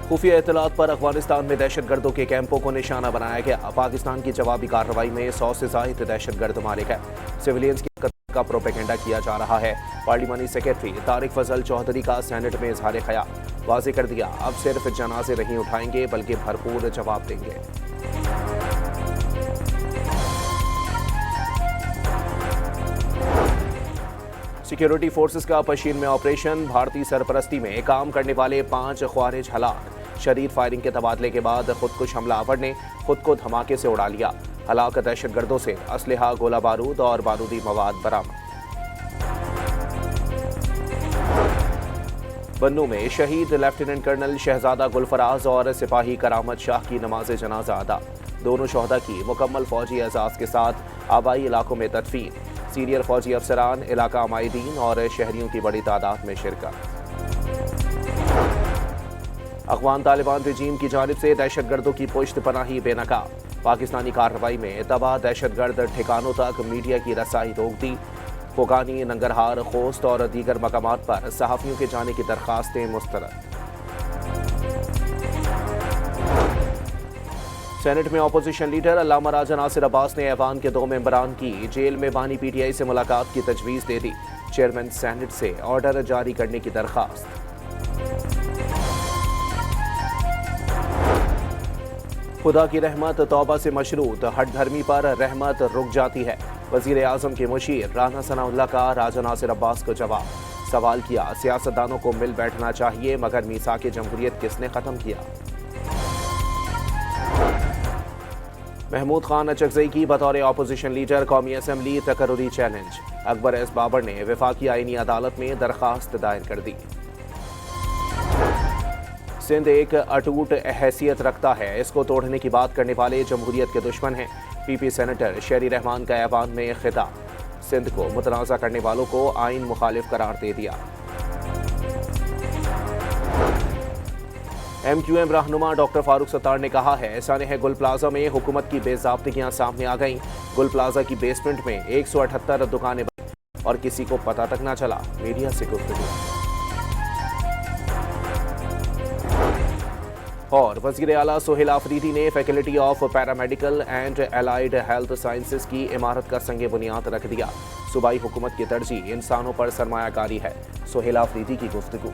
खुफिया इत्तलात पर अफगानिस्तान में दहशतगर्दों के कैंपों को निशाना बनाया गया। पाकिस्तान की जवाबी कार्रवाई में 100 से जायद दहशतगर्द मारे गए। सिविलियंस की कत्ल का प्रोपेगेंडा किया जा रहा है। पार्लिमानी सेक्रेटरी तारिक फजल चौधरी का सेनेट में इजहार ख्याल वाज़ेह कर दिया, अब सिर्फ जनाजे नहीं उठाएंगे बल्कि भरपूर जवाब देंगे। सिक्योरिटी फोर्सेस का पशीन में ऑपरेशन, भारतीय सरपरस्ती में काम करने वाले 5 ख्वारिज हलाक। शदीद फायरिंग के तबादले के बाद खुदकुश हमलावर ने खुद को धमाके से उड़ा लिया। हलाक दहशतगर्दों से असलहा, गोला बारूद और बारूदी मवाद बरामद। बन्नू में शहीद लेफ्टिनेंट कर्नल शहजादा गुलफराज और सिपाही करामत शाह की नमाज जनाजा अदा। दोनों शहदा की मुकम्मल फौजी एजाज के साथ आबाई इलाकों में तदफीन। सीनियर फौजी अफसरान, इलाका अमायदीन और शहरियों की बड़ी तादाद में शिरकत। अफगान तालिबान रजीम की जानिब से दहशतगर्दों की पुश्त पनाही बेनकाब। पाकिस्तानी कार्रवाई में तबाह दहशतगर्द ठिकानों तक मीडिया की रसाई रोक दी। खोगानी, नंगरहार, खोस्त और दीगर मकामात पर सहाफ़ियों के जाने की दरखास्तें मुस्तरद। सेनेट में अपोजिशन लीडर अल्लामा राजा नासिर अब्बास ने ऐवान के 2 मेंबरान की जेल में बानी PTI से मुलाकात की तजवीज़ दे दी। चेयरमैन सेनेट से ऑर्डर जारी करने की दरखास्त। खुदा की रहमत तौबा से मशरूत, हट धर्मी पर रहमत रुक जाती है। वजीर आजम के मुशीर राना सनाउल्लाह का राजा नासिर अब्बास को जवाब। सवाल किया, सियासतदानों को मिल बैठना चाहिए मगर मीसाक जमहूरियत किसने ख़त्म किया। महमूद खान अचकजई की बतौर अपोजिशन लीडर कौमी असम्बली तकर्रुरी चैलेंज। अकबर एस बाबर ने वफाकी आईनी अदालत में दरखास्त दायर कर दी। सिंध एक अटूट हैसियत रखता है, इसको तोड़ने की बात करने वाले जमहूरियत के दुश्मन हैं। PP सेनेटर शेरी रहमान का ऐवान में खिताब। सिंध को मुतनाज़ा करने वालों को आइन मुखालिफ करार दे दिया। MQM रहनुमा डॉक्टर फारूक सत्तार ने कहा है, सानेह गुल प्लाजा में हुकूमत की बेज़ाब्तियां सामने आ गईं। गुल प्लाजा की बेसमेंट में 178 दुकानें बनी और किसी को पता तक ना चला। मीडिया से गुफ्तगू। और वज़ीर आला सोहेल आफरीदी ने faculty of paramedical and allied health sciences की इमारत का संगे बुनियाद रख दिया। सूबाई हुकूमत की तरजीह इंसानों पर सरमायाकारी है। सोहेल आफरीदी की गुफ्तगू।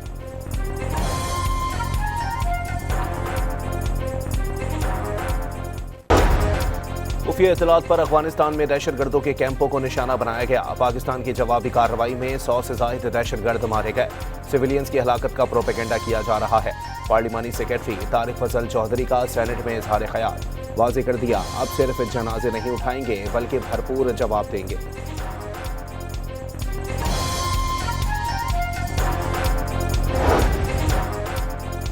खुफिया इत्तलात पर अफगानिस्तान में दहशतगर्दों के कैंपों को निशाना बनाया गया। पाकिस्तान की जवाबी कार्रवाई में 100 से जायद दहशतगर्द मारे गए। सिविलियंस की हलाकत का प्रोपेगेंडा किया जा रहा है। पार्लिमानी सेक्रेटरी तारिक फजल चौधरी का सेनेट में इजहार ख्याल वाज़ेह कर दिया, अब सिर्फ जनाजे नहीं उठाएंगे बल्कि भरपूर जवाब देंगे।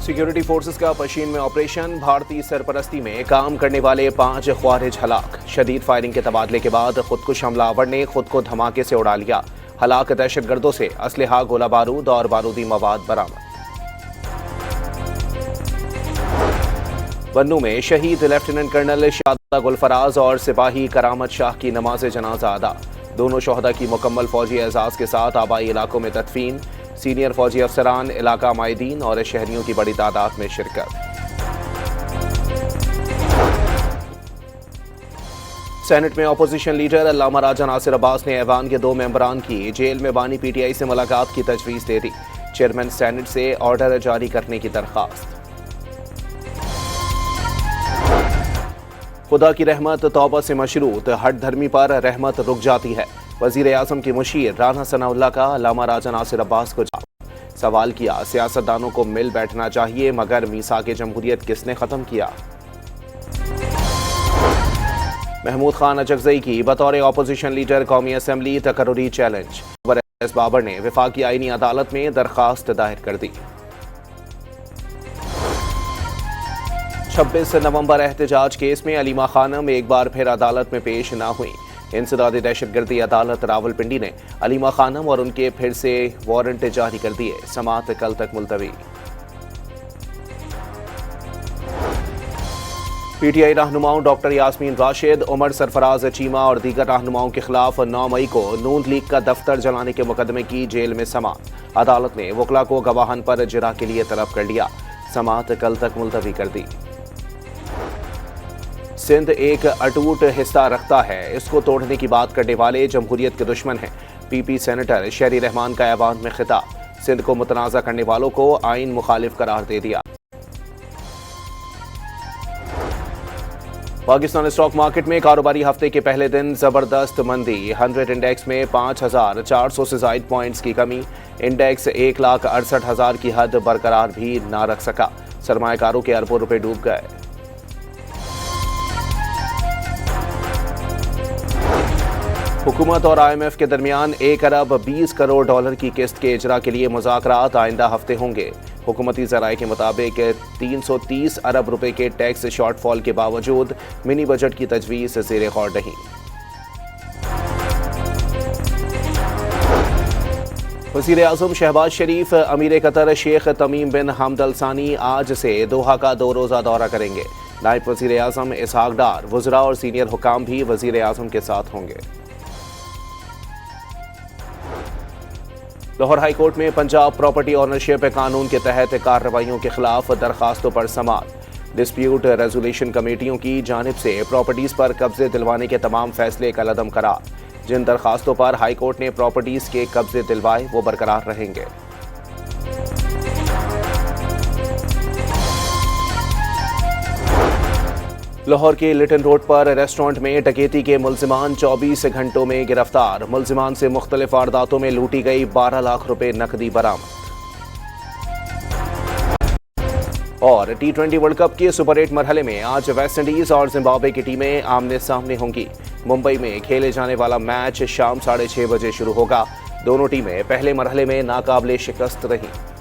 सिक्योरिटी फोर्सेस का पशीन में ऑपरेशन, भारतीय सरपरस्ती में काम करने वाले 5 ख्वारिज हलाक। शदीद फायरिंग के तबादले के बाद खुदकुश हमलावर ने खुद को धमाके से उड़ा लिया। हलाक दहशतगर्दों से असलहा, गोला बारूद और बारूदी मवाद बरामद। बन्नू में शहीद लेफ्टिनेंट कर्नल शहजादा गुलफराज और सिपाही करामत शाह की नमाज जनाजा अदा। दोनों शहदा की मुकम्मल फौजी एजाज के साथ आबाई इलाकों में तदफीन। सीनियर फौजी अफसरान, इलाका अमायदीन और शहरियों की बड़ी तादाद में शिरकत। सेनेट में अपोजिशन लीडर अल्लामा राजा नासिर अब्बास ने ऐवान के 2 मेंबरान की जेल में बानी PTI से मुलाकात की तजवीज़ दे दी। चेयरमैन सेनेट से ऑर्डर जारी करने की दरखास्त। खुदा की रहमत तौबा से मशरूत, हट धर्मी पर रहमत रुक जाती है। वजीर आजम के मुशीर राना सनाउल्लाह का अल्लामा राजा नासिर अब्बास को जवाब। सवाल किया, सियासतदानों को मिल बैठना चाहिए मगर मीसाक जमहूरियत किसने ख़त्म किया। महमूद खान अचकजई की बतौर अपोजिशन लीडर कौमी असम्बली तकर्रुरी चैलेंज। अकबर एस बाबर ने वफाकी आईनी अदालत में दरखास्त दायर कर दी। 26 नवंबर एहतजाज केस में अलीमा खानम एक बार फिर अदालत में पेश न हुई। इंसदादी दहशतगर्दी अदालत रावलपिंडी ने अलीमा खानम और उनके फिर से वारंट जारी कर दिए। समाअत कल तक मुलतवी। PTI रहनुमाओं डॉक्टर यास्मीन राशिद, उमर सरफराज चीमा और दीगर रहनुमाओं के खिलाफ 9 मई को नून लीग का दफ्तर जलाने के मुकदमे की जेल में समाअत। अदालत ने वकला को गवाहन पर जिरा के लिए तलब कर लिया। समाअत कल तक मुलतवी कर दी। सिंध एक अटूट हिस्सा रखता है, इसको तोड़ने की बात करने वाले जमहूरियत के दुश्मन हैं। पीपी सेनेटर शहरी रहमान का ऐवान में खिताब। सिंध को मुतनाज़ा करने वालों को आइन मुखालिफ करार दे दिया। पाकिस्तान स्टॉक मार्केट में कारोबारी हफ्ते के पहले दिन जबरदस्त मंदी। 100 इंडेक्स में 5,400 से ज़ायद पॉइंट्स की कमी। इंडेक्स 1,68,000 की हद बरकरार भी ना रख सका। सरमायाकारों के अरबों रुपए डूब गए। हुकूमत और IMF के दरमियान 1 अरब 20 करोड़ डॉलर की किस्त के इजरा के लिए मुज़ाकरात आइंदा हफ्ते होंगे। हुकूमती ज़राए के मुताबिक 330 अरब रुपए के टैक्स शॉर्टफॉल के बावजूद मिनी बजट की तजवीज़ ज़ेर गौर नहीं। वज़ीर आज़म शहबाज शरीफ अमीर कतर शेख तमीम बिन हमद अल सानी आज से दोहा का 2 रोज़ा दौरा करेंगे। नायब वज़ीर आज़म इसहाक डार, वज़रा और सीनियर हुकाम भी वज़ीर आज़म के साथ होंगे। लाहौर हाई कोर्ट में पंजाब प्रॉपर्टी ऑनरशिप कानून के तहत कार्रवाइयों के खिलाफ दरखास्तों पर समाअत। डिस्प्यूट रेजोल्यूशन कमेटियों की जानिब से प्रॉपर्टीज पर कब्जे दिलवाने के तमाम फैसले कलअदम करार। जिन दरखास्तों पर हाई कोर्ट ने प्रॉपर्टीज के कब्जे दिलवाए वो बरकरार रहेंगे। लाहौर के लिटन रोड पर रेस्टोरेंट में डकैती के मुल्जिमान 24 घंटों में गिरफ्तार। मुल्जिमान से मुख्तलिफ वारदातों में लूटी गई 12 लाख रुपए नकदी बरामद। और T20 वर्ल्ड कप के सुपर 8 मरहले में आज वेस्ट इंडीज और जिम्बाब्वे की टीमें आमने सामने होंगी। मुंबई में खेले जाने वाला मैच शाम 6:30 बजे शुरू होगा। दोनों टीमें पहले मरहले में नाकाबिले शिकस्त रहीं।